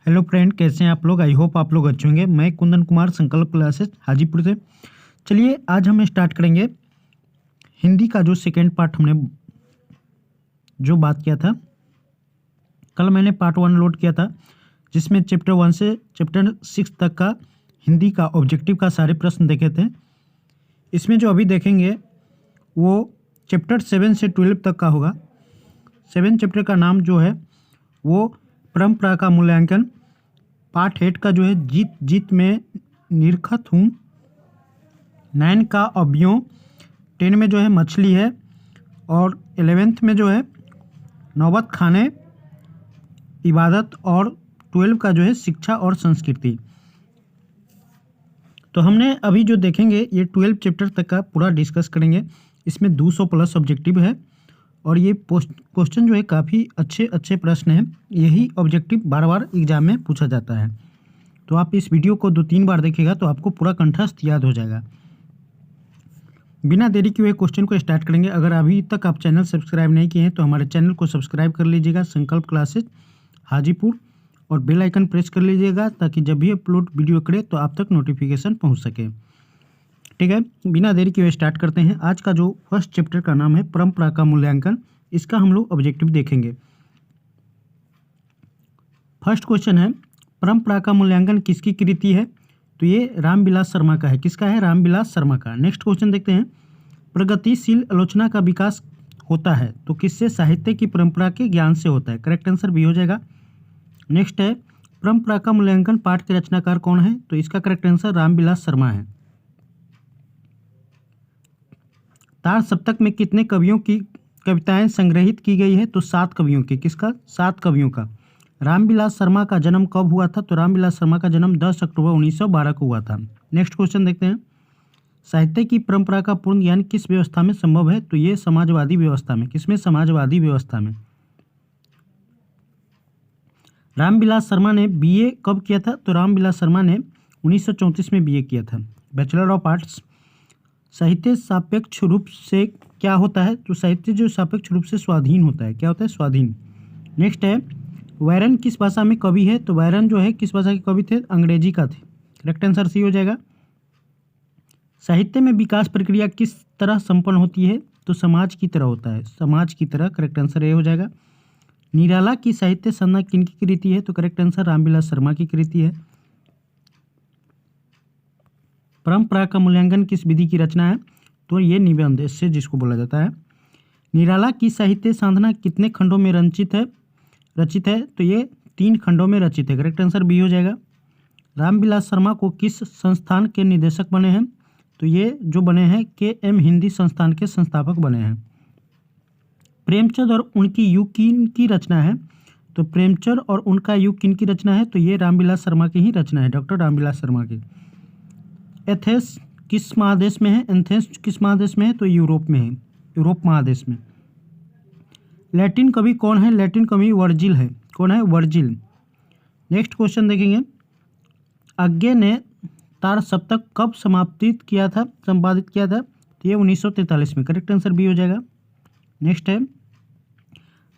Hello friend, कैसे हैं आप लोग। आई होप आप लोग अच्छे होंगे। मैं कुंदन कुमार, संकल्प क्लासेस हाजीपुर से। चलिए आज हम स्टार्ट करेंगे हिंदी का जो सेकेंड पार्ट हमने जो बात किया था। कल मैंने पार्ट 1 लोड किया था जिसमें चैप्टर 1 से चैप्टर 6 तक का हिंदी का ऑब्जेक्टिव का सारे प्रश्न देखे थे। इसमें जो अभी देखेंगे वो चैप्टर 7 से 12 तक का होगा। 7 चैप्टर का नाम जो है वो परंपरा का मूल्यांकन। पार्ट 8 का जो है जीत जीत में निरखत हूँ। 9 का अवयव, 10 में जो है मछली है, और 11th में जो है नौबत खाने इबादत, और 12 का जो है शिक्षा और संस्कृति। तो हमने अभी जो देखेंगे ये 12 चैप्टर तक का पूरा डिस्कस करेंगे। इसमें 200 प्लस ऑब्जेक्टिव है और ये क्वेश्चन जो है काफ़ी अच्छे अच्छे प्रश्न हैं। यही ऑब्जेक्टिव बार बार एग्जाम में पूछा जाता है। तो आप इस वीडियो को 2-3 बार देखिएगा तो आपको पूरा कंठस्थ याद हो जाएगा। बिना देरी किए हुए क्वेश्चन को स्टार्ट करेंगे। अगर अभी तक आप चैनल सब्सक्राइब नहीं किए हैं तो हमारे चैनल को सब्सक्राइब कर लीजिएगा, संकल्प क्लासेस हाजीपुर, और बेल आइकन प्रेस कर लीजिएगा ताकि जब भी अपलोड वीडियो करे तो आप तक नोटिफिकेशन पहुंच सके। ठीक है, बिना देरी किए हुए स्टार्ट करते हैं। आज का जो फर्स्ट चैप्टर का नाम है परंपरा का मूल्यांकन, इसका हम लोग ऑब्जेक्टिव देखेंगे। फर्स्ट क्वेश्चन है, परंपरा का मूल्यांकन किसकी कृति है? तो ये रामविलास शर्मा का है। किसका है? रामविलास शर्मा का। नेक्स्ट क्वेश्चन देखते हैं, प्रगतिशील आलोचना का विकास होता है तो किससे? साहित्य की परंपरा के ज्ञान से होता है। करेक्ट आंसर बी हो जाएगा। नेक्स्ट है, परंपरा का मूल्यांकन पाठ के रचनाकार कौन है? तो इसका करेक्ट आंसर रामविलास शर्मा है। तार सप्तक में कितने कवियों की कविताएं संग्रहित की गई है? तो 7 कवियों की। किसका? 7 कवियों का। रामविलास शर्मा का जन्म कब हुआ था? तो रामविलास शर्मा का जन्म 10 अक्टूबर 1912 को हुआ था। नेक्स्ट क्वेश्चन देखते हैं, साहित्य की परंपरा का पूर्ण ज्ञान किस व्यवस्था में संभव है? तो ये समाजवादी व्यवस्था में। किसमें? समाजवादी व्यवस्था में। रामविलास शर्मा ने बीए कब किया था? तो रामविलास शर्मा ने 1934 में बीए किया था, बैचलर ऑफ आर्ट्स। साहित्य सापेक्ष रूप से क्या होता है? तो साहित्य जो सापेक्ष रूप से स्वाधीन होता है। क्या होता है? स्वाधीन। नेक्स्ट है, वायरन किस भाषा में कवि है? तो वायरन जो है किस भाषा के कवि थे? अंग्रेजी का थे। करेक्ट आंसर सी हो जाएगा। साहित्य में विकास प्रक्रिया किस तरह संपन्न होती है? तो समाज की तरह होता है। समाज की तरह। करेक्ट आंसर ए हो जाएगा। निराला की साहित्य साधना किनकी कृति है? तो करेक्ट आंसर रामविलास शर्मा की कृति है। परंपरा का मूल्यांकन किस विधि की रचना है? तो ये निबंध से जिसको बोला जाता है। निराला की साहित्य साधना कितने खंडों में रचित है? तो ये 3 खंडों में रचित है। करेक्ट आंसर बी हो जाएगा। रामविलास शर्मा को किस संस्थान के निदेशक बने हैं? तो ये जो बने हैं KM हिंदी संस्थान के संस्थापक बने हैं। प्रेमचंद और उनकी युग की रचना है? तो प्रेमचंद और उनका युग किन की रचना है? तो ये रामविलास शर्मा की ही रचना है, डॉक्टर रामविलास शर्मा की। एथेंस किस महादेश में है? एथेंस किस महादेश में है? तो यूरोप में है, यूरोप महादेश में। लैटिन कवि कौन है? लैटिन कवि वर्जिल है। कौन है? वर्जिल। नेक्स्ट क्वेश्चन देखेंगे, अज्ञे ने तार सप्तक कब संपादित किया था? तो ये 1943 में। करेक्ट आंसर बी हो जाएगा। नेक्स्ट है,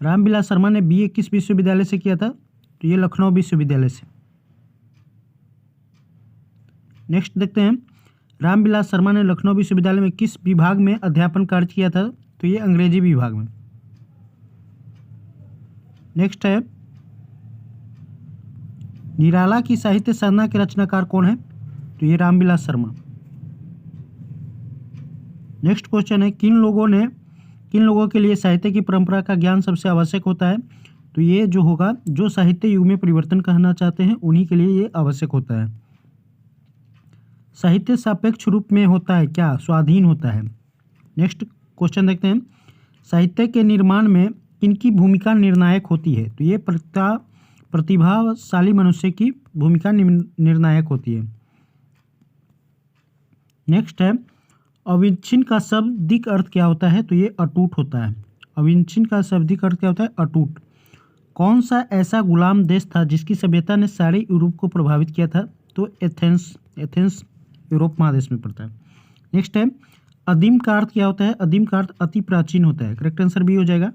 रामविलास शर्मा ने बीए किस विश्वविद्यालय से किया था? तो ये लखनऊ विश्वविद्यालय से। नेक्स्ट देखते हैं, रामविलास शर्मा ने लखनऊ विश्वविद्यालय में किस विभाग में अध्यापन कार्य किया था? तो ये अंग्रेजी विभाग में। नेक्स्ट है, निराला की साहित्य साधना के रचनाकार कौन है? तो ये रामविलास शर्मा। नेक्स्ट क्वेश्चन है, किन लोगों के लिए साहित्य की परंपरा का ज्ञान सबसे आवश्यक होता है? तो ये जो होगा, जो साहित्य युग में परिवर्तन करना चाहते हैं उन्हीं के लिए ये आवश्यक होता है। साहित्य सापेक्ष रूप में होता है क्या? स्वाधीन होता है। नेक्स्ट क्वेश्चन देखते हैं, साहित्य के निर्माण में किनकी भूमिका निर्णायक होती है? तो ये प्रतिभाशाली मनुष्य की भूमिका निर्णायक होती है। नेक्स्ट है, अविच्छिन्न का शाब्दिक अर्थ क्या होता है? तो ये अटूट होता है। अविच्छिन्न का शाब्दिक अर्थ क्या होता है? अटूट। कौन सा ऐसा गुलाम देश था जिसकी सभ्यता ने सारे यूरोप को प्रभावित किया था? तो एथेंस यूरोप महादेश में पड़ता है। नेक्स्ट है, अदीम का अर्थ क्या होता है? अदीम का अर्थ अति प्राचीन होता है। करेक्ट आंसर बी हो जाएगा।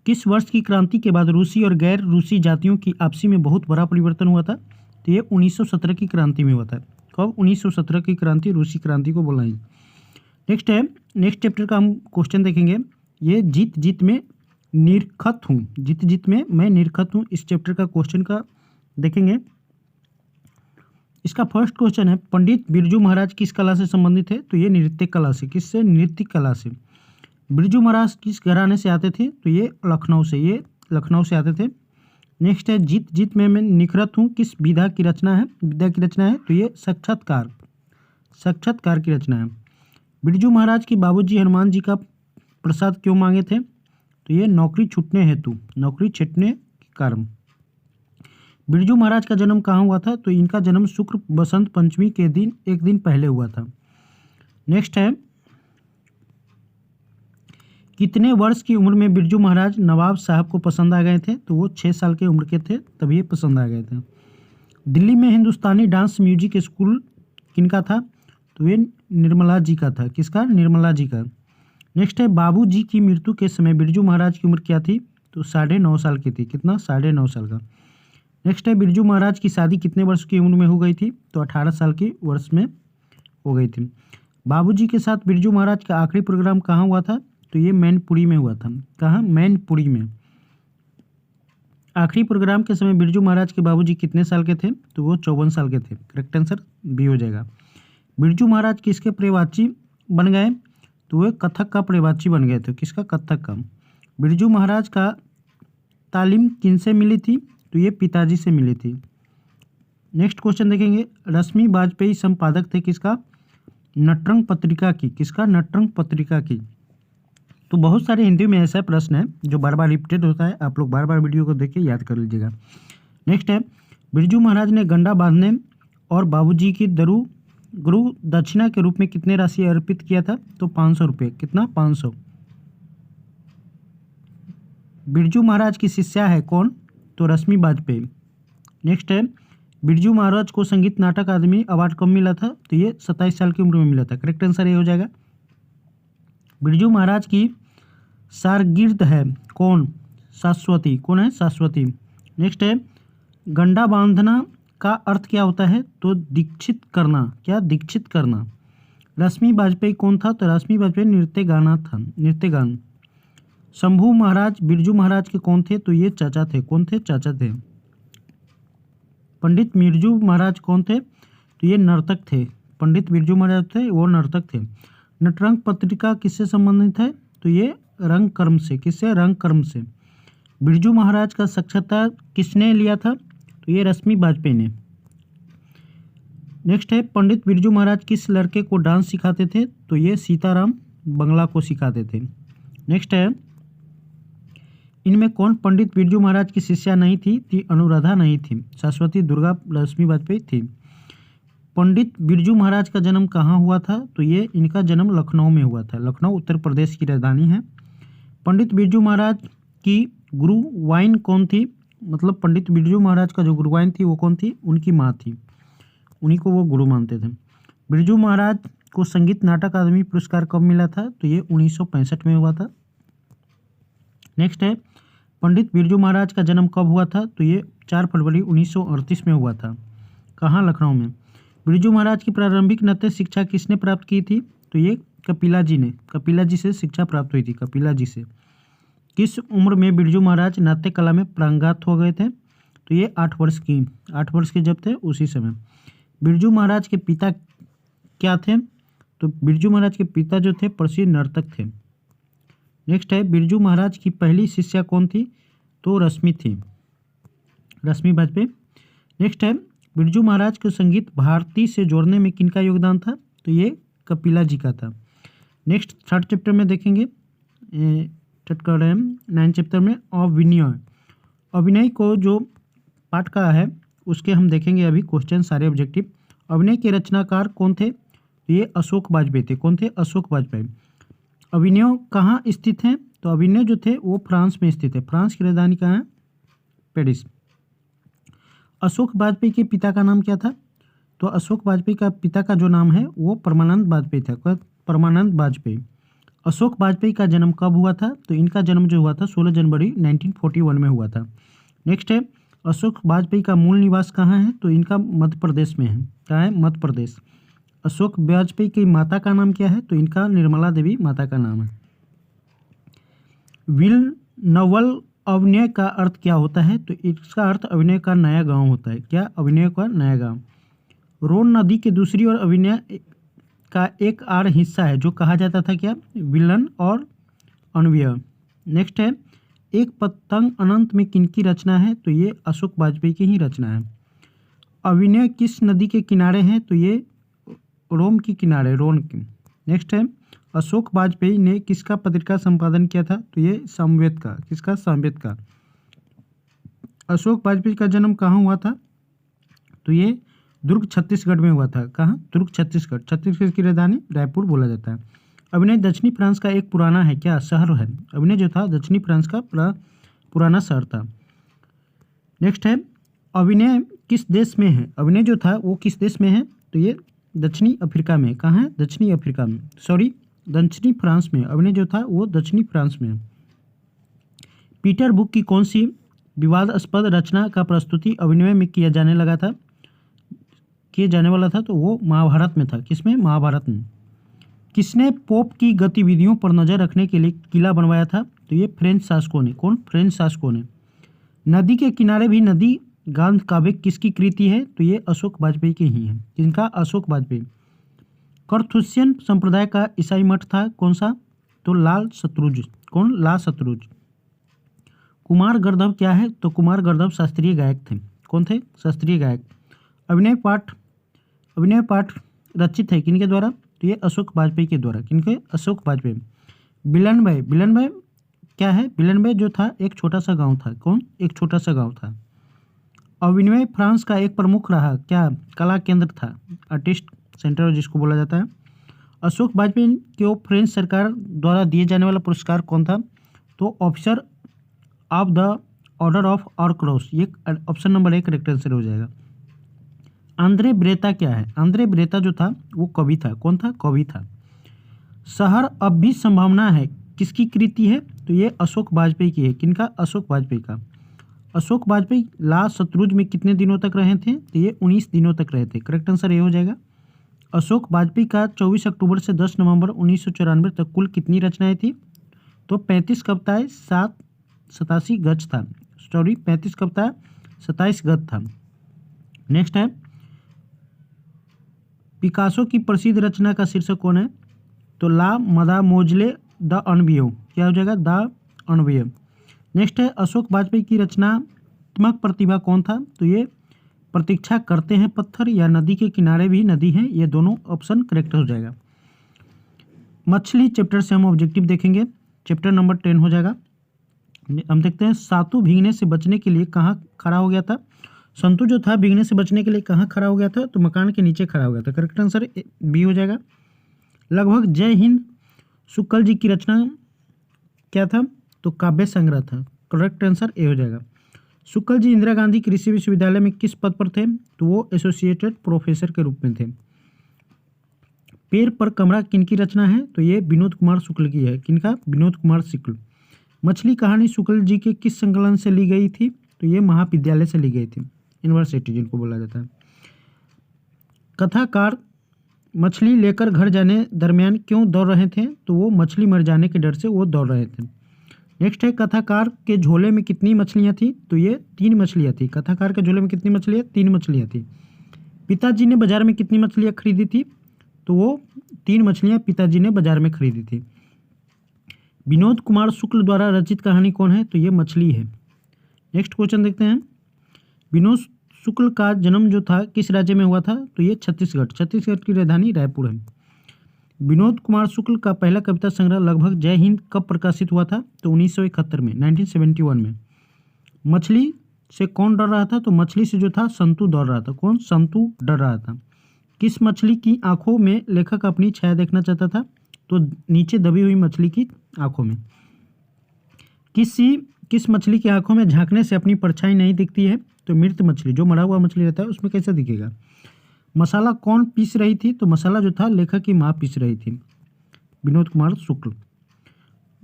किस वर्ष की क्रांति के बाद रूसी और गैर रूसी जातियों की आपसी में बहुत बड़ा परिवर्तन हुआ था? तो ये 1917 की क्रांति में हुआ था। कब? 1917 की क्रांति, रूसी क्रांति को बोला है। नेक्स्ट है, नेक्स्ट चैप्टर का हम क्वेश्चन देखेंगे। ये जीत जीत में निरखत हूँ, जीत जीत में मैं निरखत हूँ, इस चैप्टर का क्वेश्चन का देखेंगे। इसका फर्स्ट क्वेश्चन है, पंडित बिरजू महाराज किस कला से संबंधित है? तो ये नृत्य कला से। किससे? नृत्य कला से। बिरजू महाराज किस घराने से आते थे? तो ये लखनऊ से, ये लखनऊ से आते थे। नेक्स्ट है, जीत जीत में मैं निखरत हूँ किस विधा की रचना है? विधा की रचना है, तो ये साक्षात्कार, साक्षात्कार की रचना है। बिरजू महाराज की बाबूजी हनुमान जी का प्रसाद क्यों मांगे थे? तो ये नौकरी छूटने हेतु, नौकरी छूटने के कारण। बिरजू महाराज का जन्म कहाँ हुआ था? तो इनका जन्म शुक्ल बसंत पंचमी के दिन एक दिन पहले हुआ था। नेक्स्ट है, कितने वर्ष की उम्र में बिरजू महाराज नवाब साहब को पसंद आ गए थे? तो वो 6 साल की उम्र के थे, तभी ये पसंद आ गए थे। दिल्ली में हिंदुस्तानी डांस म्यूजिक स्कूल किनका था? तो ये निर्मला जी का था। किसका? निर्मला जी का। नेक्स्ट है, बाबू जी की मृत्यु के समय बिरजू महाराज की उम्र क्या थी? तो 9.5 साल की थी। कितना? 9.5 साल का। नेक्स्ट है, बिरजू महाराज की शादी कितने वर्ष की उम्र में हो गई थी? तो 18 साल की वर्ष में हो गई थी। बाबूजी के साथ बिरजू महाराज का आखिरी प्रोग्राम कहाँ हुआ था? तो ये मैनपुरी में हुआ था। कहाँ? मैनपुरी में। आखिरी प्रोग्राम के समय बिरजू महाराज के बाबूजी कितने साल के थे? तो वो 54 साल के थे। करेक्ट आंसर बी हो जाएगा। बिरजू महाराज किसके पर्यवाची बन गए? तो वे कथक का पर्यवाची बन गए थे। किसका? कथक का। बिरजू महाराज का तालीम किनसे मिली थी? तो ये पिताजी से मिली थी। नेक्स्ट क्वेश्चन देखेंगे, रश्मि वाजपेयी संपादक थे किसका? नटरंग पत्रिका की। किसका? नटरंग पत्रिका की। तो बहुत सारे हिंदी में ऐसा प्रश्न है जो बार बार रिपीटेड होता है, आप लोग बार बार वीडियो को देखिए, याद कर लीजिएगा। नेक्स्ट है, बिरजू महाराज ने गंडा बांधने और बाबूजी की गुरु दक्षिणा के रूप में कितने राशि अर्पित किया था? तो 500 रुपये। कितना? 500। बिरजू महाराज की शिष्या है कौन? तो रश्मि वाजपेयी। नेक्स्ट है, बिरजू महाराज को संगीत नाटक अकादमी अवार्ड कब मिला था? तो ये 27 साल की उम्र में मिला था। करेक्ट आंसर ये हो जाएगा। बिरजू महाराज की शारगिर्द है कौन? शाश्वती। कौन है? शाश्वती। नेक्स्ट है, गंडा बांधना का अर्थ क्या होता है? तो दीक्षित करना। क्या? दीक्षित करना। रश्मि वाजपेयी कौन था? तो रश्मि वाजपेयी नृत्य गाना था, नृत्य गान। शंभू महाराज बिरजू महाराज के कौन थे? तो ये चाचा थे। कौन थे? चाचा थे। पंडित बिरजू महाराज कौन थे? तो ये नर्तक थे। पंडित बिरजू महाराज थे, वो नर्तक थे। नटरंग पत्रिका किससे संबंधित है? तो ये रंग कर्म से। किससे? रंग कर्म से। बिरजू महाराज का साक्षात्कार किसने लिया था? तो ये रश्मि वाजपेयी ने। नेक्स्ट है, पंडित बिरजू महाराज किस लड़के को डांस सिखाते थे? तो ये सीताराम बंगला को सिखाते थे। नेक्स्ट है, इनमें कौन पंडित बिरजू महाराज की शिष्या नहीं थी? थी अनुराधा नहीं थी, शाश्वती, दुर्गा, रश्मि वाजपेयी थी। पंडित बिरजू महाराज का जन्म कहाँ हुआ था? तो ये इनका जन्म लखनऊ में हुआ था। लखनऊ उत्तर प्रदेश की राजधानी है। पंडित बिरजू महाराज की गुरुवाइन कौन थी? मतलब पंडित बिरजू महाराज का जो गुरुवाइन थी वो कौन थी? उनकी माँ थी, उन्हीं को वो गुरु मानते थे। बिरजू महाराज को संगीत नाटक अकादमी पुरस्कार कब मिला था? तो ये 1965 में हुआ था। नेक्स्ट है, पंडित बिरजू महाराज का जन्म कब हुआ था? तो ये 4 फरवरी 1938 में हुआ था। कहाँ? लखनऊ में। बिरजू महाराज की प्रारंभिक नृत्य शिक्षा किसने प्राप्त की थी? तो ये कपिला जी ने, कपिला जी से शिक्षा प्राप्त हुई थी, कपिला जी से। किस उम्र में बिरजू महाराज नाट्य कला में प्रांगत हो गए थे? तो ये 8 वर्ष की, 8 वर्ष के जब थे उसी समय। बिरजू महाराज के पिता क्या थे? तो बिरजू महाराज के पिता जो थे प्रसिद्ध नर्तक थे। नेक्स्ट है, बिरजू महाराज की पहली शिष्या कौन थी? तो रश्मि थी, रश्मि वाजपेयी। नेक्स्ट है, बिरजू महाराज को संगीत भारती से जोड़ने में किनका योगदान था? तो ये कपिला जी का था। नेक्स्ट थर्ड चैप्टर में देखेंगे, थर्ड कर रहे हैं 9 चैप्टर में अभिनय। अभिनय को जो पाठ का है उसके हम देखेंगे अभी क्वेश्चन सारे ऑब्जेक्टिव। अभिनय के रचनाकार कौन थे? तो ये अशोक वाजपेयी थे। कौन थे? अशोक वाजपेयी। अभिनय कहाँ स्थित हैं? तो अभिनय जो थे वो फ्रांस में स्थित है। फ्रांस की राजधानी कहाँ है? पेरिस। अशोक वाजपेयी के पिता का नाम क्या था? तो अशोक वाजपेयी का पिता का जो नाम है वो परमानंद वाजपेयी था। परमानंद वाजपेयी। अशोक वाजपेयी का जन्म कब हुआ था? तो इनका जन्म जो हुआ था 16 जनवरी 1941 में हुआ था। नेक्स्ट है, अशोक वाजपेयी का मूल निवास कहाँ है? तो इनका मध्य प्रदेश में है। कहाँ है? मध्य प्रदेश। अशोक वाजपेयी की माता का नाम क्या है? तो इनका निर्मला देवी माता का नाम है। विल नवल अभिनय का अर्थ क्या होता है? तो इसका अर्थ अभिनय का नया गांव होता है। क्या? अभिनय का नया गांव। रोन नदी के दूसरी ओर अभिनय का एक आड़ हिस्सा है जो कहा जाता था क्या? विलन और अनव्यय। नेक्स्ट है, एक पतंग अनंत में किनकी रचना है? तो ये अशोक वाजपेयी की ही रचना है। अभिनय किस नदी के किनारे हैं? तो ये रोम के किनारे, रोन की। नेक्स्ट है, अशोक वाजपेयी ने किसका पत्रिका संपादन किया था? तो ये समवेत का। किसका? समवेत का। अशोक वाजपेयी का जन्म कहाँ हुआ था? तो ये दुर्ग छत्तीसगढ़ में हुआ था। कहाँ? दुर्ग छत्तीसगढ़। छत्तीसगढ़ की राजधानी रायपुर बोला जाता है। अभिनय दक्षिणी फ्रांस का एक पुराना है क्या? शहर है। अभिनय जो था दक्षिणी फ्रांस का पुराना शहर था। नेक्स्ट है, अभिनय किस देश में है? अभिनय जो था वो किस देश में है? तो ये दक्षिणी अफ्रीका में। कहाँ है? दक्षिणी अफ्रीका में, सॉरी दक्षिणी फ्रांस में। अभिनय जो था वो दक्षिणी फ्रांस में है। पीटर बुक की कौन सी विवादास्पद रचना का प्रस्तुति अभिनय में किया जाने वाला था? तो वो महाभारत में था। किसमें? महाभारत में। किसने पोप की गतिविधियों पर नजर रखने के लिए किला बनवाया था? तो ये फ्रेंच शासकों ने। कौन? फ्रेंच शासकों ने। नदी के किनारे भी नदी गांध काव्य किसकी कृति है? तो ये अशोक वाजपेयी की ही है। जिनका? अशोक वाजपेयी। करथुसियन संप्रदाय का ईसाई मठ था कौन सा? तो लाल शत्रुज। कौन? लाल शत्रुज। कुमार गंधर्व क्या है? तो कुमार गंधर्व शास्त्रीय गायक थे। कौन थे? शास्त्रीय गायक। अभिनय पाठ रचित है किनके द्वारा? तो ये अशोक वाजपेयी के द्वारा। किनके? अशोक वाजपेयी। बिलनबय क्या है? बिलनबय जो था एक छोटा सा गांव था। कौन? एक छोटा सा गांव था। अभिनय फ्रांस का एक प्रमुख रहा। क्या? कला केंद्र था, आर्टिस्ट सेंटर जिसको बोला जाता है। अशोक वाजपेयी को फ्रेंच सरकार द्वारा दिए जाने वाला पुरस्कार कौन था? तो officer of the order of और क्रॉस। ये ऑप्शन नंबर 1 करेक्ट आंसर हो जाएगा। आंद्रे ब्रेता क्या है? आंद्रे ब्रेता जो था वो कवि था। कौन था? कवि था। शहर अब भी संभावना है किसकी कृति है? तो ये अशोक वाजपेयी की है। किनका? अशोक वाजपेयी का। अशोक वाजपेयी लाल शत्रुज में कितने दिनों तक रहे थे? तो ये 19 दिनों तक रहे थे। करेक्ट आंसर ये हो जाएगा। अशोक वाजपेयी का 24 अक्टूबर से 10 नवंबर 1994 तक कुल कितनी रचनाएं थी? तो 35 कविताएं 87 गद्य था। सॉरी 35 कविताएं 27 गद्य था। नेक्स्ट है, पिकासो की प्रसिद्ध रचना का शीर्षक कौन है? तो ला मदामोजले द अनबियो। क्या हो जाएगा? द अनबियो। नेक्स्ट है, अशोक वाजपेयी की रचनात्मक प्रतिभा कौन था? तो ये प्रतीक्षा करते हैं पत्थर या नदी के किनारे भी नदी है। ये दोनों ऑप्शन करेक्ट हो जाएगा। मछली चैप्टर से हम ऑब्जेक्टिव देखेंगे। चैप्टर नंबर 10 हो जाएगा। हम देखते हैं, सातु भीगने से बचने के लिए कहाँ खड़ा हो गया था? संतु जो था भीगने से बचने के लिए कहाँ खड़ा हो गया था? तो मकान के नीचे खड़ा हो गया था। करेक्ट आंसर बी हो जाएगा। लगभग जय हिंद शुक्ल जी की रचना क्या था? तो काव्य संग्रह था। करेक्ट आंसर ए हो जाएगा। शुक्ल जी इंदिरा गांधी कृषि विश्वविद्यालय में किस पद पर थे? तो वो एसोसिएटेड प्रोफेसर के रूप में थे। पेड़ पर कमरा किनकी रचना है? तो ये विनोद कुमार शुक्ल की है। किनका? विनोद कुमार शुक्ल। मछली कहानी शुक्ल जी के किस संकलन से ली गई थी? तो ये महाविद्यालय से ली गई थी, यूनिवर्सिटी जिनको बोला जाता है। कथाकार मछली लेकर घर जाने दरमियान क्यों दौड़ रहे थे? तो वो मछली मर जाने के डर से वो दौड़ रहे थे। नेक्स्ट है, कथाकार के झोले में कितनी मछलियां थी? तो ये 3 मछलियां थी। कथाकार के झोले में कितनी मछलियां? 3 मछलियां थी। पिताजी ने बाजार में कितनी मछलियां खरीदी थी? तो वो 3 मछलियां पिताजी ने बाजार में खरीदी थी। विनोद कुमार शुक्ल द्वारा रचित कहानी कौन है? तो ये मछली है। नेक्स्ट क्वेश्चन देखते हैं, विनोद शुक्ल का जन्म जो था किस राज्य में हुआ था? तो ये छत्तीसगढ़। छत्तीसगढ़ की राजधानी रायपुर है। विनोद कुमार शुक्ल का पहला कविता संग्रह लगभग जय हिंद कब प्रकाशित हुआ था? तो 1971 में, 1971 में। मछली से कौन डर रहा था? तो मछली से जो था संतु डर रहा था। कौन? संतु डर रहा था। किस मछली की आंखों में लेखक अपनी छाया देखना चाहता था? तो नीचे दबी हुई मछली की आंखों में। किस मछली की आंखों में झांकने से अपनी परछाई नहीं दिखती है? तो मृत मछली, जो मरा हुआ मछली रहता है उसमें कैसे दिखेगा? मसाला कौन पीस रही थी? तो मसाला जो था लेखक की माँ पीस रही थी, विनोद कुमार शुक्ल।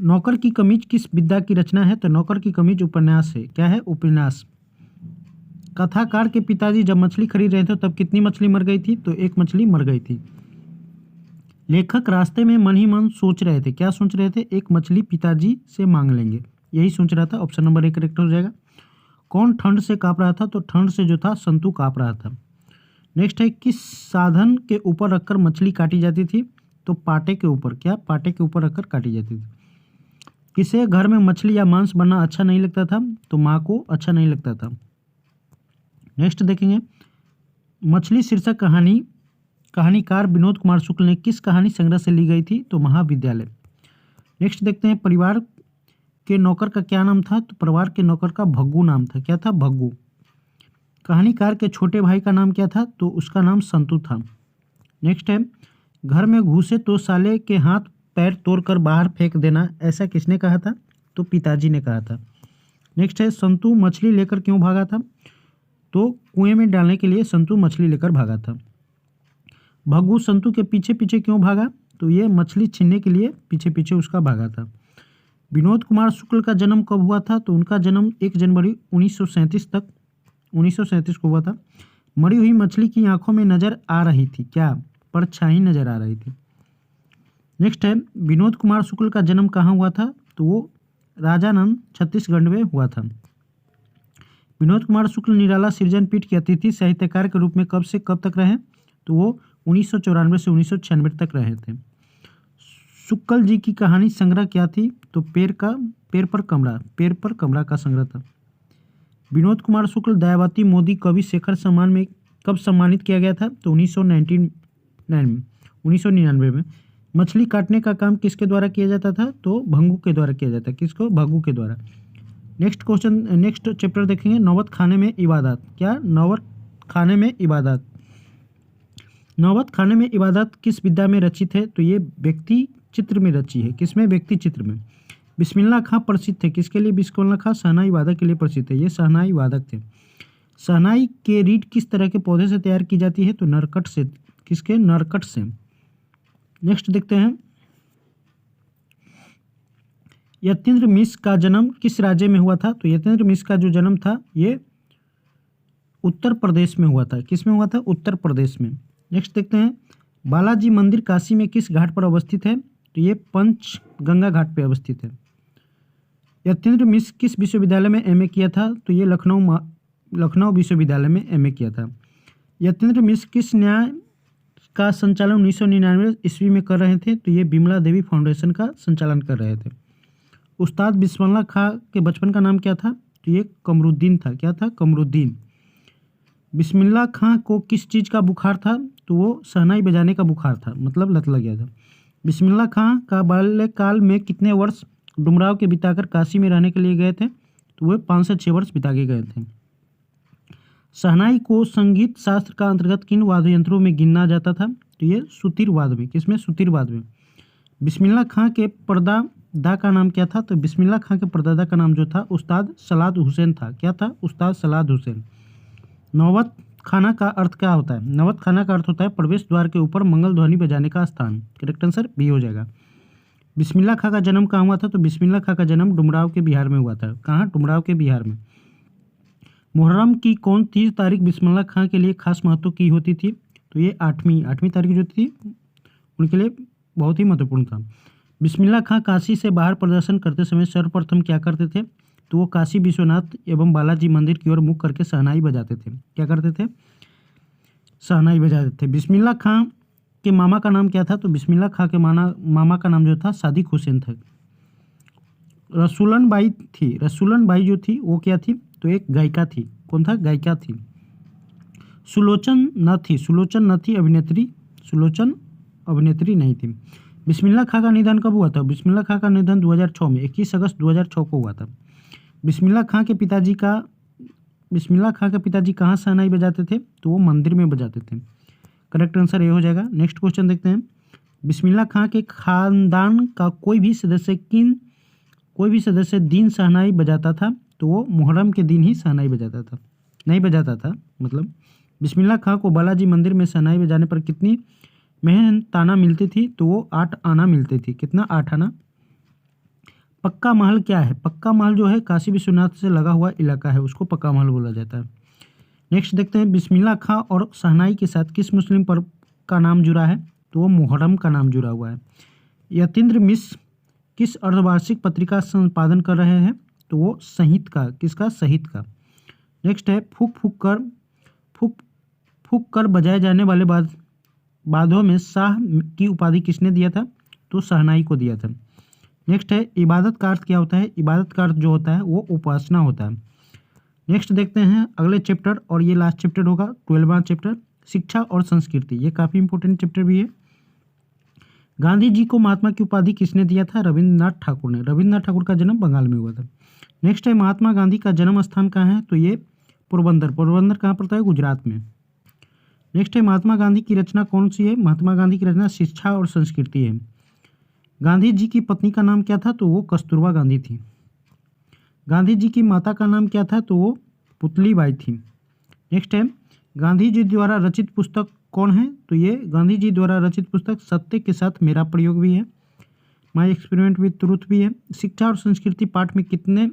नौकर की कमीज किस विद्या की रचना है? तो नौकर की कमीज उपन्यास है। क्या है? उपन्यास। कथाकार के पिताजी जब मछली खरीद रहे थे तब कितनी मछली मर गई थी? तो एक मछली मर गई थी। लेखक रास्ते में मन ही मन सोच रहे थे। क्या सोच रहे थे? एक मछली पिताजी से मांग लेंगे, यही सोच रहा था। ऑप्शन नंबर ए करेक्ट हो जाएगा। कौन ठंड से काँप रहा था? तो ठंड से जो था संतू काँप रहा था। नेक्स्ट है, किस साधन के ऊपर रखकर मछली काटी जाती थी? तो पाटे के ऊपर। क्या? पाटे के ऊपर रखकर काटी जाती थी। किसे घर में मछली या मांस बनना अच्छा नहीं लगता था? तो माँ को अच्छा नहीं लगता था। नेक्स्ट देखेंगे, मछली शीर्षक कहानीकार विनोद कुमार शुक्ल ने किस कहानी संग्रह से ली गई थी? तो महाविद्यालय। नेक्स्ट देखते हैं, परिवार के नौकर का क्या नाम था? तो परिवार के नौकर का भग्गू नाम था। क्या था? भग्गू। कहानीकार के छोटे भाई का नाम क्या था? तो उसका नाम संतू था। नेक्स्ट है, घर में घुसे तो साले के हाथ पैर तोड़कर बाहर फेंक देना, ऐसा किसने कहा था? तो पिताजी ने कहा था। नेक्स्ट है, संतू मछली लेकर क्यों भागा था? तो कुएं में डालने के लिए संतू मछली लेकर भागा था। भग्गू संतू के पीछे पीछे क्यों भागा? तो ये मछली छीनने के लिए पीछे पीछे उसका भागा था। विनोद कुमार शुक्ल का जन्म कब हुआ था? तो उनका जन्म 1 जनवरी 1937 को हुआ था। मरी हुई मछली की आंखों में नजर आ रही थी। क्या? परछाई नजर आ रही थी। नेक्स्ट है, विनोद कुमार शुक्ल का जन्म कहाँ हुआ था? तो वो राजानंद छत्तीसगढ़ में हुआ था। विनोद कुमार शुक्ल निराला सृजन पीठ के अतिथि साहित्यकार के रूप में कब से कब तक रहे? तो वो 1994 से 1996 तक रहे थे। शुक्ल जी की कहानी संग्रह क्या थी? तो पैर पर कमरा का संग्रह था। विनोद कुमार शुक्ल दयावती मोदी कवि शेखर सम्मान में कब सम्मानित किया गया था? तो 1999 में। मछली काटने का काम किसके द्वारा किया जाता था? तो भंगू के द्वारा किया जाता है। किसको? भंगू के द्वारा। नेक्स्ट चैप्टर देखेंगे, नौबत खाने में इबादत। क्या? नौबत खाने में इबादत। नौबत खाने में इबादत किस विद्या में रचित है? तो ये व्यक्ति चित्र में रची है। किसमें? व्यक्ति चित्र में। बिस्मिल्लाह खां प्रसिद्ध थे किसके लिए? बिस्मिल्लाह खां शहनाई वादक के लिए प्रसिद्ध है। ये शहनाई वादक थे। शहनाई के रीड किस तरह के पौधे से तैयार की जाती है? तो नरकट से। किसके? नरकट से। नेक्स्ट देखते हैं, यतीन्द्र मिश्र का जन्म किस राज्य में हुआ था? तो यतीन्द्र मिश्र का जो जन्म था ये उत्तर प्रदेश में हुआ था। किस में हुआ था? उत्तर प्रदेश में। नेक्स्ट देखते हैं, बालाजी मंदिर काशी में किस घाट पर अवस्थित है? तो ये पंचगंगा घाट पर अवस्थित है। यतीन्द्र मिश्र किस विश्वविद्यालय में एमए किया था? तो ये लखनऊ विश्वविद्यालय में एमए किया था। यतीन्द्र मिश्र किस न्याय का संचालन 1999 ईस्वी में कर रहे थे? तो ये बिमला देवी फाउंडेशन का संचालन कर रहे थे। उस्ताद बिस्मिल्लाह खां के बचपन का नाम क्या था? तो ये कमरुद्दीन था। क्या था? कमरुद्दीन। बिस्मिल्लाह खां को किस चीज़ का बुखार था? तो वो शहनाई बजाने का बुखार था, मतलब लत लग गया था। बिस्मिल्लाह खां का बाल्यकाल में कितने वर्ष डुमराव के बिताकर काशी में रहने के लिए गए थे? तो वे 5 से 6 वर्ष बिता के गए थे। शहनाई को संगीत शास्त्र का अंतर्गत किन वाद्य यंत्रों में गिना जाता था? तो ये सुतीर वाद्य में। किसमें? सुतीर वाद्य में। बिस्मिल्लाह खां के परदादा का नाम क्या था? तो बिस्मिल्लाह खां के परदादा का नाम जो था उस्ताद सलाद हुसैन था। क्या था? उस्ताद सलाद हुसैन। नौबत खाना का अर्थ क्या होता है? नौबत खाना का अर्थ होता है प्रवेश द्वार के ऊपर मंगल ध्वनि बजाने का स्थान। करेक्ट आंसर बी हो जाएगा। बिस्मिल्लाह खां का जन्म कहाँ हुआ था? तो बिस्मिल्लाह खां का जन्म डुमराव के बिहार में हुआ था। कहाँ? डुमराव के बिहार में। मुहर्रम की कौन 30 तारीख बिस्मिल्लाह खां के लिए खास महत्व की होती थी? तो ये आठवीं तारीख जो थी उनके लिए बहुत ही महत्वपूर्ण था। बिस्मिल्लाह खां काशी से बाहर प्रदर्शन करते समय सर्वप्रथम क्या करते थे? तो वो काशी विश्वनाथ एवं बालाजी मंदिर की ओर मुख करके शहनाई बजाते थे। क्या करते थे? शहनाई बजाते थे। बिस्मिल्लाह खां के मामा का नाम क्या था? तो बिस्मिल्लाह खां के मामा का नाम जो था सादिक हुसैन था। रसूलन बाई जो थी वो क्या थी? तो एक गायिका थी। कौन था? गायिका थी। सुलोचन न थी अभिनेत्री नहीं थी। बिस्मिल्लाह खां का निधन कब हुआ था? बिस्मिल्लाह खां का निधन 2006 में 21 अगस्त 2006 को हुआ था। बिस्मिल्लाह खां के पिताजी कहाँ शहनाई बजाते थे? तो वो मंदिर में बजाते थे। करेक्ट आंसर ये हो जाएगा। नेक्स्ट क्वेश्चन देखते हैं, बिस्मिल्लाह खां के खानदान का कोई भी सदस्य दिन शहनाई बजाता था? तो वो मुहर्रम के दिन ही शहनाई बजाता था। नहीं बजाता था मतलब। बिस्मिल्लाह खां को बालाजी मंदिर में शहनाई बजाने पर कितनी मेहनताना मिलती थी? तो वो 8 आना मिलती थी। कितना? 8 आना। पक्का महल क्या है? पक्का महल जो है काशी विश्वनाथ से लगा हुआ इलाका है, उसको पक्का महल बोला जाता है। नेक्स्ट देखते हैं, बिस्मिल्लाह खां और शहनाई के साथ किस मुस्लिम पर्व का नाम जुड़ा है? तो वो मुहर्रम का नाम जुड़ा हुआ है। यतीन्द्र मिश्र किस अर्धवार्षिक पत्रिका संपादन कर रहे हैं? तो वो संहित का, किसका? संहित का। नेक्स्ट है, फूक कर बजाए जाने वाले बादों में शाह की उपाधि किसने दिया था? तो शहनाई को दिया था। नेक्स्ट है, इबादत का अर्थ क्या होता है? इबादत का अर्थ जो होता है वो उपासना होता है। नेक्स्ट देखते हैं अगले चैप्टर, और ये लास्ट चैप्टर होगा 12वां चैप्टर, शिक्षा और संस्कृति। ये काफ़ी इंपॉर्टेंट चैप्टर भी है। गांधी जी को महात्मा की उपाधि किसने दिया था? रविंद्रनाथ ठाकुर ने। रविंद्रनाथ ठाकुर का जन्म बंगाल में हुआ था। नेक्स्ट है, महात्मा गांधी का जन्म स्थान कहाँ है? तो ये पोरबंदर। पोरबंदर कहाँ पड़ता है? गुजरात में। नेक्स्ट है, महात्मा गांधी की रचना कौन सी है? महात्मा गांधी की रचना शिक्षा और संस्कृति है। गांधी जी की पत्नी का नाम क्या था? तो वो कस्तूरबा गांधी थी। गांधी जी की माता का नाम क्या था? तो वो पुतलीबाई थी। नेक्स्ट है, गांधी जी द्वारा रचित पुस्तक कौन है? तो ये गांधी जी द्वारा रचित पुस्तक सत्य के साथ मेरा प्रयोग भी है, माई एक्सपेरिमेंट विद ट्रूथ भी है। शिक्षा और संस्कृति पाठ में कितने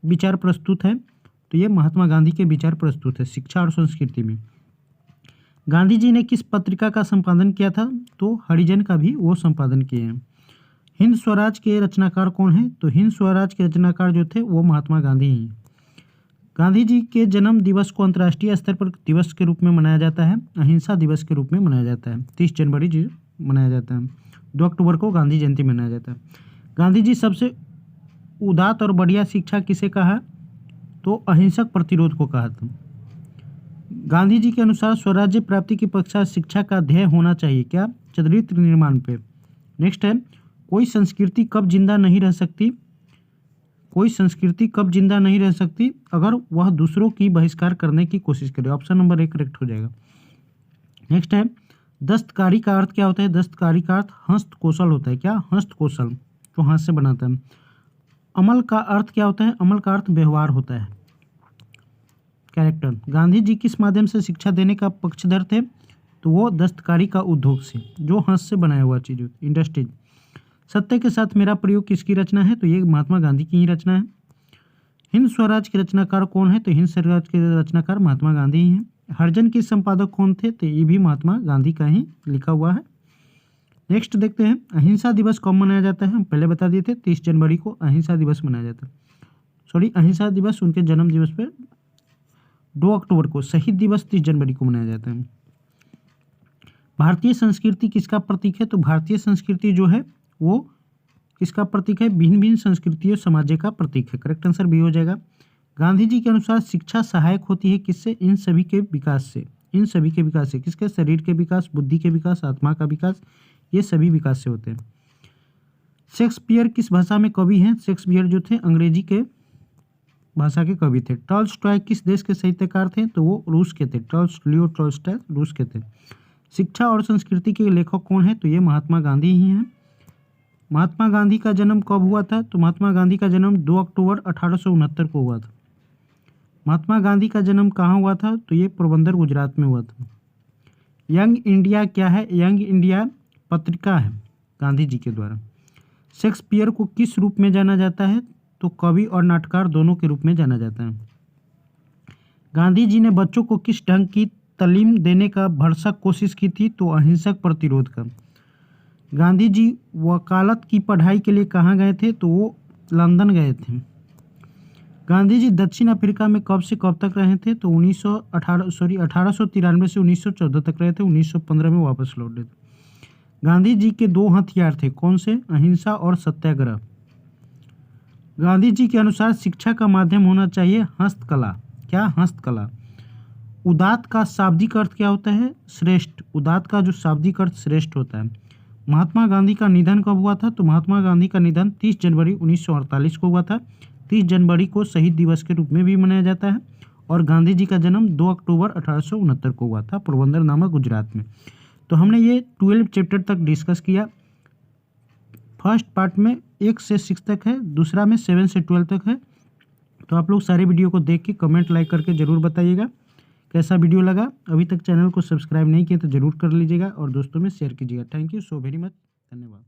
विचार प्रस्तुत है? तो ये महात्मा गांधी के विचार प्रस्तुत है शिक्षा और संस्कृति में। गांधी जी ने किस पत्रिका का संपादन किया था? तो हरिजन का भी वो संपादन किए हैं। हिंद स्वराज के रचनाकार कौन है? तो हिंद स्वराज के रचनाकार जो थे वो महात्मा गांधी ही। गांधी जी के जन्म दिवस को अंतर्राष्ट्रीय स्तर पर दिवस के रूप में मनाया जाता है, अहिंसा दिवस के रूप में मनाया जाता है। 30 जनवरी जी मनाया जाता है। 2 अक्टूबर को गांधी जयंती मनाया जाता है। गांधी जी सबसे उदात्त और बढ़िया शिक्षा किसे कहा? तो अहिंसक प्रतिरोध को कहा था। गांधी जी के अनुसार स्वराज्य प्राप्ति की पक्षा शिक्षा का ध्येय होना चाहिए क्या? चरित्र निर्माण पे। नेक्स्ट है, कोई संस्कृति कब जिंदा नहीं रह सकती? कोई संस्कृति कब जिंदा नहीं रह सकती? अगर वह दूसरों की बहिष्कार करने की कोशिश करे। ऑप्शन नंबर 1 करेक्ट हो जाएगा। नेक्स्ट है, दस्तकारी का अर्थ क्या होता है? दस्तकारी का अर्थ हस्तकौशल होता है। क्या? हस्तकौशल, जो हाथ से बनाता है। अमल का अर्थ क्या होता है? अमल का अर्थ व्यवहार होता है, कैरेक्टर। गांधी जी किस माध्यम से शिक्षा देने का पक्षधर थे? तो वो दस्तकारी का उद्योग से, जो हाथ से बनाया हुआ चीज, इंडस्ट्रीज। सत्य के साथ मेरा प्रयोग किसकी रचना है? तो ये महात्मा गांधी की ही रचना है। हिंद स्वराज के रचनाकार कौन है? तो हिंद स्वराज के रचनाकार महात्मा गांधी ही हैं। हरिजन के संपादक कौन थे? तो ये भी महात्मा गांधी का ही लिखा हुआ है। नेक्स्ट देखते हैं, अहिंसा दिवस कब मनाया जाता है? हम पहले बता दिए थे 30 जनवरी को अहिंसा दिवस मनाया जाता है। अहिंसा दिवस उनके जन्म दिवस पर 2 अक्टूबर को, शहीद दिवस 30 जनवरी को मनाया जाता है। भारतीय संस्कृति किसका प्रतीक है? तो भारतीय संस्कृति जो है वो किसका प्रतीक है? भिन्न भिन्न संस्कृतियों समाज का प्रतीक है। करेक्ट आंसर भी हो जाएगा। गांधी जी के अनुसार शिक्षा सहायक होती है किससे? इन सभी के विकास से। इन सभी के विकास से, किसके? शरीर के विकास, बुद्धि के विकास, आत्मा का विकास, ये सभी विकास से होते हैं। शेक्सपियर किस भाषा में कवि हैं? शेक्सपियर जो थे अंग्रेजी के भाषा के कवि थे। टॉल्स्टॉय किस देश के साहित्यकार थे? तो वो रूस के थे। लियो टॉल्स्टॉय रूस के थे। शिक्षा और संस्कृति के लेखक कौन है? तो ये महात्मा गांधी ही हैं। महात्मा गांधी का जन्म कब हुआ था? तो महात्मा गांधी का जन्म 2 अक्टूबर 1869 को हुआ था। महात्मा गांधी का जन्म कहाँ हुआ था? तो ये पोरबंदर गुजरात में हुआ था। यंग इंडिया क्या है? यंग इंडिया पत्रिका है गांधी जी के द्वारा। शेक्सपियर को किस रूप में जाना जाता है? तो कवि और नाटककार दोनों के रूप में जाना जाता है। गांधी जी ने बच्चों को किस ढंग की तालीम देने का भरसक कोशिश की थी? तो अहिंसक प्रतिरोध का। गांधी जी वकालत की पढ़ाई के लिए कहाँ गए थे? तो वो लंदन गए थे। गांधी जी दक्षिण अफ्रीका में कब से कब तक रहे थे? तो 1893 से 1914 तक रहे थे। 1915 में वापस लौटे थे। गांधी जी के 2 हथियार थे, कौन से? अहिंसा और सत्याग्रह। गांधी जी के अनुसार शिक्षा का माध्यम होना चाहिए हस्तकला। क्या? हस्तकला। उदात्त का शाब्दिक अर्थ क्या होता है? श्रेष्ठ। उदात्त का जो शाब्दिक अर्थ श्रेष्ठ होता है। महात्मा गांधी का निधन कब हुआ था? तो महात्मा गांधी का निधन 30 जनवरी 1948 को हुआ था। 30 जनवरी को शहीद दिवस के रूप में भी मनाया जाता है। और गांधी जी का जन्म 2 अक्टूबर 1869 को हुआ था पोरबंदर नामक गुजरात में। तो हमने ये 12 चैप्टर तक डिस्कस किया। फर्स्ट पार्ट में 1 से 6 तक है, दूसरा में 7 से 12 तक है। तो आप लोग सारे वीडियो को देख के कमेंट लाइक करके ज़रूर बताइएगा कैसा वीडियो लगा। अभी तक चैनल को सब्सक्राइब नहीं किया तो ज़रूर कर लीजिएगा और दोस्तों में शेयर कीजिएगा। Thank you so very much. धन्यवाद।